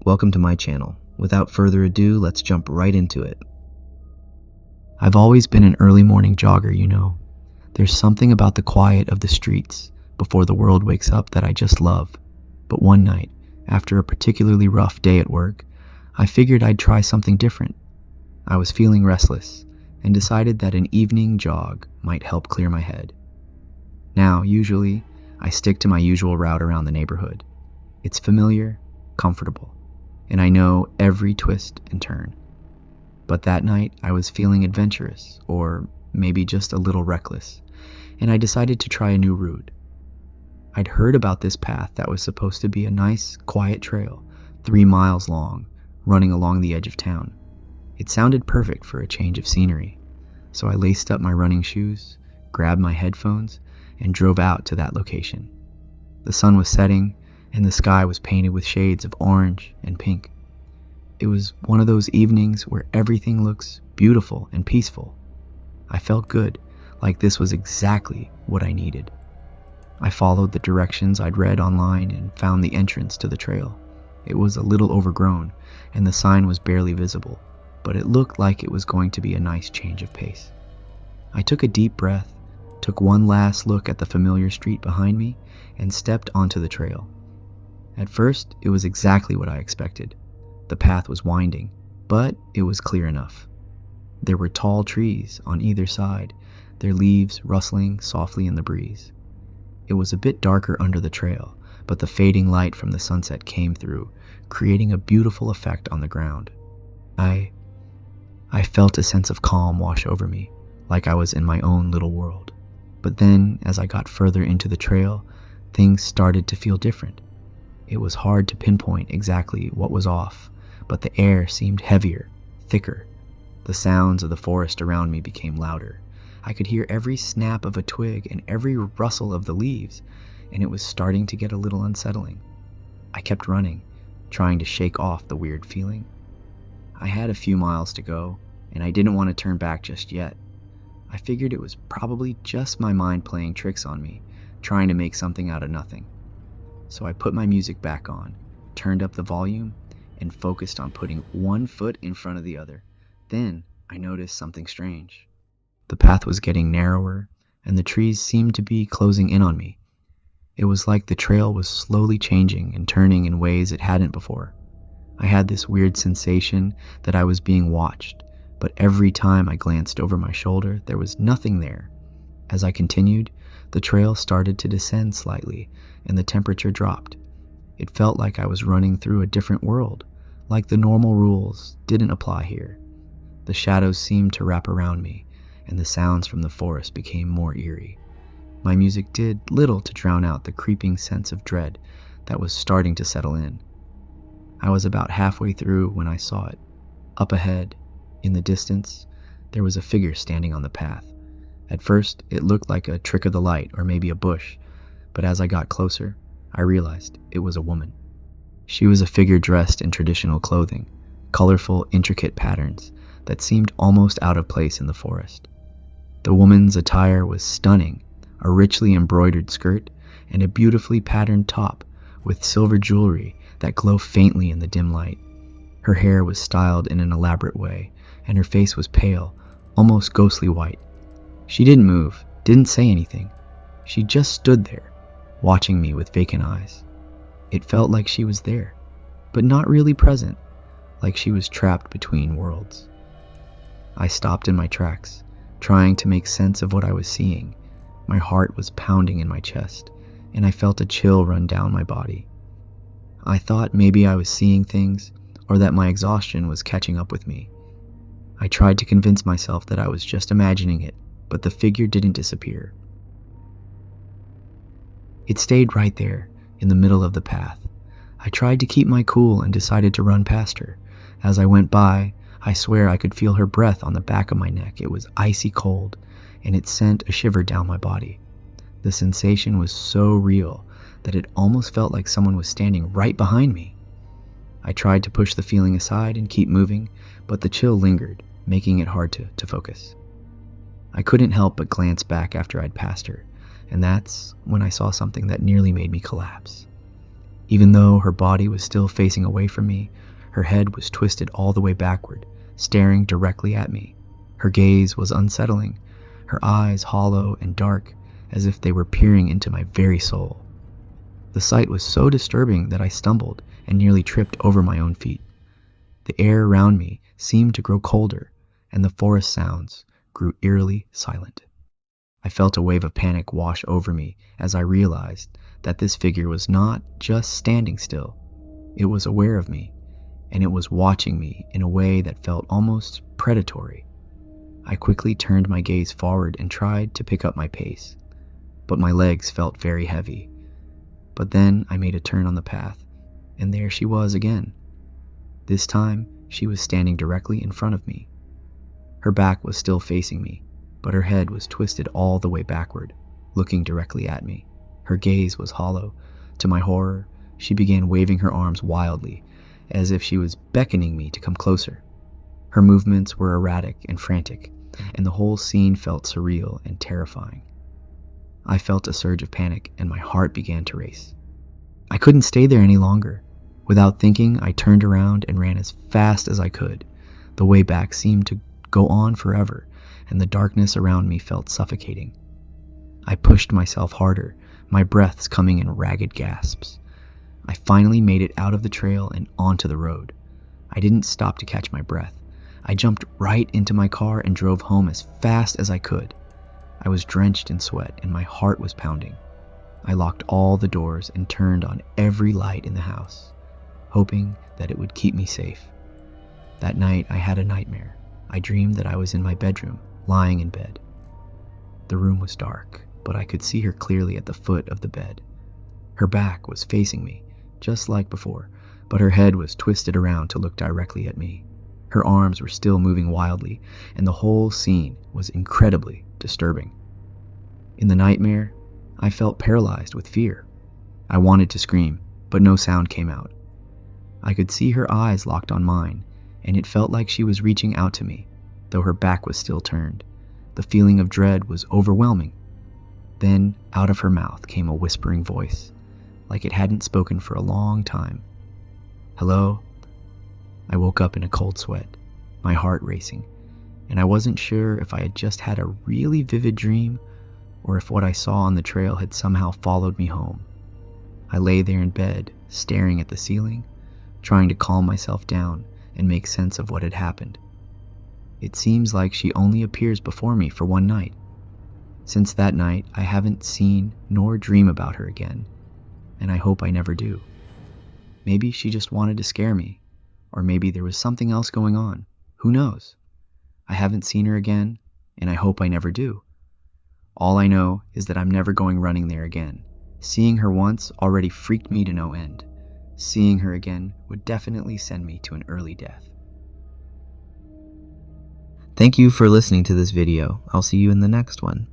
Welcome to my channel. Without further ado, let's jump right into it. I've always been an early morning jogger, you know. There's something about the quiet of the streets before the world wakes up that I just love. But one night, after a particularly rough day at work, I figured I'd try something different. I was feeling restless and decided that an evening jog might help clear my head. Now, usually, I stick to my usual route around the neighborhood. It's familiar, comfortable, and I know every twist and turn. But that night, I was feeling adventurous, or maybe just a little reckless, and I decided to try a new route. I'd heard about this path that was supposed to be a nice, quiet trail, 3 miles long, running along the edge of town. It sounded perfect for a change of scenery, so I laced up my running shoes, grabbed my headphones, and drove out to that location. The sun was setting, and the sky was painted with shades of orange and pink. It was one of those evenings where everything looks beautiful and peaceful. I felt good, like this was exactly what I needed. I followed the directions I'd read online and found the entrance to the trail. It was a little overgrown, and the sign was barely visible, but it looked like it was going to be a nice change of pace. I took a deep breath, took one last look at the familiar street behind me, and stepped onto the trail. At first, it was exactly what I expected. The path was winding, but it was clear enough. There were tall trees on either side, their leaves rustling softly in the breeze. It was a bit darker under the trail, but the fading light from the sunset came through, creating a beautiful effect on the ground. I felt a sense of calm wash over me, like I was in my own little world. But then, as I got further into the trail, things started to feel different. It was hard to pinpoint exactly what was off, but the air seemed heavier, thicker. The sounds of the forest around me became louder. I could hear every snap of a twig and every rustle of the leaves, and it was starting to get a little unsettling. I kept running, trying to shake off the weird feeling. I had a few miles to go, and I didn't want to turn back just yet. I figured it was probably just my mind playing tricks on me, trying to make something out of nothing. So I put my music back on, turned up the volume, and focused on putting one foot in front of the other. Then I noticed something strange. The path was getting narrower, and the trees seemed to be closing in on me. It was like the trail was slowly changing and turning in ways it hadn't before. I had this weird sensation that I was being watched, but every time I glanced over my shoulder, there was nothing there. As I continued, the trail started to descend slightly, and the temperature dropped. It felt like I was running through a different world, like the normal rules didn't apply here. The shadows seemed to wrap around me, and the sounds from the forest became more eerie. My music did little to drown out the creeping sense of dread that was starting to settle in. I was about halfway through when I saw it. Up ahead, in the distance, there was a figure standing on the path. At first, it looked like a trick of the light or maybe a bush, but as I got closer, I realized it was a woman. She was a figure dressed in traditional clothing, colorful, intricate patterns that seemed almost out of place in the forest. The woman's attire was stunning, a richly embroidered skirt and a beautifully patterned top with silver jewelry that glowed faintly in the dim light. Her hair was styled in an elaborate way, and her face was pale, almost ghostly white. She didn't move, didn't say anything. She just stood there, watching me with vacant eyes. It felt like she was there, but not really present, like she was trapped between worlds. I stopped in my tracks, trying to make sense of what I was seeing. My heart was pounding in my chest, and I felt a chill run down my body. I thought maybe I was seeing things, or that my exhaustion was catching up with me. I tried to convince myself that I was just imagining it, but the figure didn't disappear. It stayed right there, in the middle of the path. I tried to keep my cool and decided to run past her. As I went by, I swear I could feel her breath on the back of my neck. It was icy cold, and it sent a shiver down my body. The sensation was so real that it almost felt like someone was standing right behind me. I tried to push the feeling aside and keep moving, but the chill lingered, making it hard to focus. I couldn't help but glance back after I'd passed her, and that's when I saw something that nearly made me collapse. Even though her body was still facing away from me, her head was twisted all the way backward, staring directly at me. Her gaze was unsettling, her eyes hollow and dark, as if they were peering into my very soul. The sight was so disturbing that I stumbled and nearly tripped over my own feet. The air around me seemed to grow colder, and the forest sounds grew eerily silent. I felt a wave of panic wash over me as I realized that this figure was not just standing still. It was aware of me, and it was watching me in a way that felt almost predatory. I quickly turned my gaze forward and tried to pick up my pace, but my legs felt very heavy. But then I made a turn on the path, and there she was again. This time, she was standing directly in front of me. Her back was still facing me, but her head was twisted all the way backward, looking directly at me. Her gaze was hollow. To my horror, she began waving her arms wildly, as if she was beckoning me to come closer. Her movements were erratic and frantic, and the whole scene felt surreal and terrifying. I felt a surge of panic, and my heart began to race. I couldn't stay there any longer. Without thinking, I turned around and ran as fast as I could. The way back seemed to go on forever, and the darkness around me felt suffocating. I pushed myself harder, my breaths coming in ragged gasps. I finally made it out of the trail and onto the road. I didn't stop to catch my breath. I jumped right into my car and drove home as fast as I could. I was drenched in sweat and my heart was pounding. I locked all the doors and turned on every light in the house, hoping that it would keep me safe. That night I had a nightmare. I dreamed that I was in my bedroom, lying in bed. The room was dark, but I could see her clearly at the foot of the bed. Her back was facing me, just like before, but her head was twisted around to look directly at me. Her arms were still moving wildly, and the whole scene was incredibly disturbing. In the nightmare, I felt paralyzed with fear. I wanted to scream, but no sound came out. I could see her eyes locked on mine, and it felt like she was reaching out to me, though her back was still turned. The feeling of dread was overwhelming. Then, out of her mouth came a whispering voice, like it hadn't spoken for a long time. "Hello?" I woke up in a cold sweat, my heart racing, and I wasn't sure if I had just had a really vivid dream or if what I saw on the trail had somehow followed me home. I lay there in bed, staring at the ceiling, trying to calm myself down and make sense of what had happened. It seems like she only appears before me for one night. Since that night, I haven't seen nor dream about her again, and I hope I never do. Maybe she just wanted to scare me, or maybe there was something else going on. Who knows? I haven't seen her again, and I hope I never do. All I know is that I'm never going running there again. Seeing her once already freaked me to no end. Seeing her again would definitely send me to an early death. Thank you for listening to this video. I'll see you in the next one.